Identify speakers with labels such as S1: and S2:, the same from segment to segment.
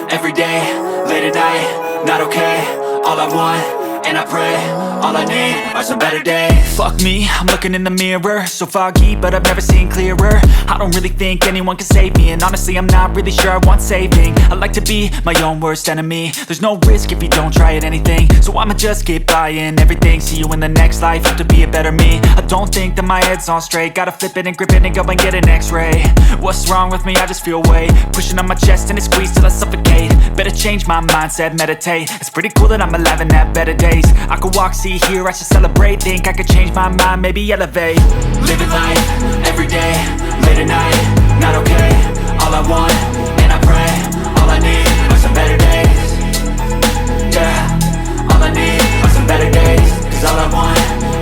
S1: every day, late at night, not okay. All I want, and I pray, all I need are some better days. Fuck me, I'm looking in the mirror, so foggy, but I've never seen clearer. I don't really think anyone can save me, and honestly I'm not really sure I want saving. I like to be my own worst enemy. There's no risk if you don't try at anything, so I'ma just keep buying everything. See you in the next life, have to be a better me. I don't think that my head's on straight, gotta flip it and grip it and go and get an x-ray. What's wrong with me? I just feel weight pushing on my chest and it squeezes till I suffocate. Better change my mindset, meditate. It's pretty cool that I'm alive and have better days. I could walk, see, hear, I should celebrate. Think I could change my mind, maybe elevate. Living life, every day, late at night, not okay. All I want, and I pray, all I need are some better days. Yeah, all I need are some better days. Cause all I want,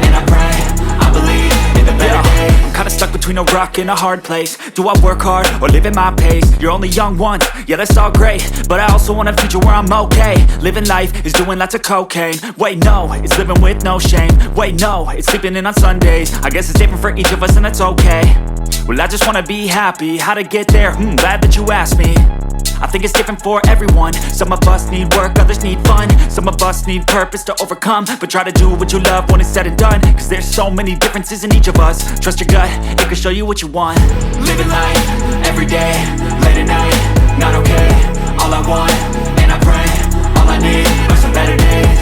S1: and I pray, I believe in the better days. I'm kinda stuck between a rock and a hard place. Do I work hard or live at my pace? You're only young once, yeah that's all great, but I also want a future where I'm okay. Living life is doing lots of cocaine. Wait no, it's living with no shame. Wait no, it's sleeping in on Sundays. I guess it's different for each of us and that's okay. Well I just wanna be happy, how to get there? Glad that you asked me. I think it's different for everyone. Some of us need work, others need fun. Some of us need purpose to overcome. But try to do what you love when it's said and done. Cause there's so many differences in each of us. Trust your gut, it can show you what you want. Living life, every day, late at night, not okay. All I want, and I pray, all I need are some better days.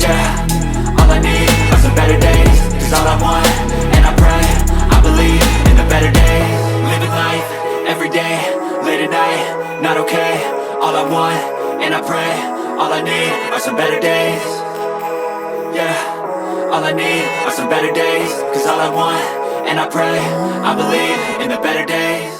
S1: Yeah, all I need are some better days. Cause all I want, and I pray, I believe in the better days. Living life, every day, late at night, not okay. All I want, and I pray, all I need are some better days. Yeah, all I need are some better days. Cause all I want, and I pray, I believe in the better days.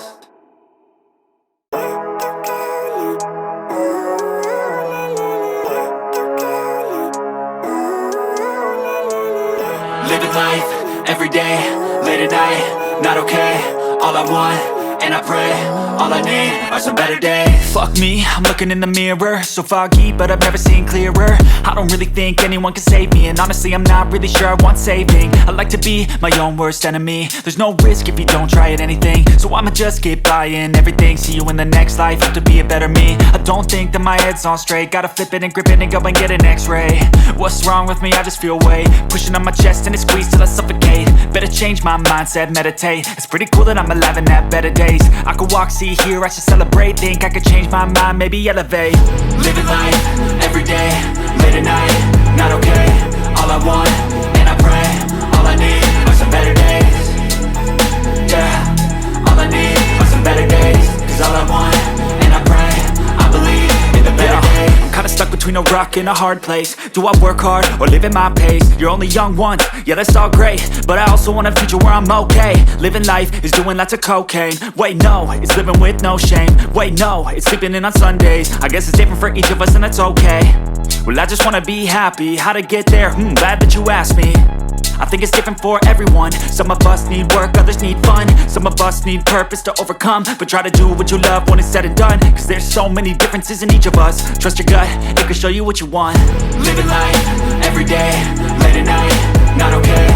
S1: Living life, every day, late at night, not okay. All I want, and I pray, all I need are some better days. Fuck me, I'm looking in the mirror, so foggy, but I've never seen clearer. I don't really think anyone can save me, and honestly I'm not really sure I want saving. I like to be my own worst enemy. There's no risk if you don't try at anything, so I'ma just keep buying everything. See you in the next life, have to be a better me. I don't think that my head's on straight, gotta flip it and grip it and go and get an x-ray. What's wrong with me? I just feel weight pushing on my chest and it squeezes till I suffocate. Better change my mindset, meditate. It's pretty cool that I'm alive and have better days. I could walk, see, hear, I should celebrate. Think I could change my mind, maybe elevate. Living life, every day, late at night, not okay. All I want, and I pray, all I need are some better days. Yeah, all I need are some better days. Cause all I want, and I pray, I believe in the better days. I'm kinda stuck between a rock and a hard place. Do I work hard or live at my pace? You're only young once, yeah that's all great, but I also want a future where I'm okay. Living life is doing lots of cocaine. Wait no, it's living with no shame. Wait no, it's sleeping in on Sundays. I guess it's different for each of us and that's okay. Well I just wanna be happy, how to get there? Glad that you asked me. I think it's different for everyone. Some of us need work, others need fun. Some of us need purpose to overcome. But try to do what you love when it's said and done. Cause there's so many differences in each of us. Trust your gut, it can show you what you want. Living life, every day, late at night, not okay.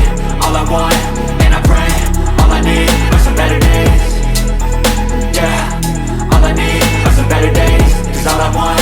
S1: All I want, and I pray, all I need are some better days. Yeah, all I need are some better days. Cause all I want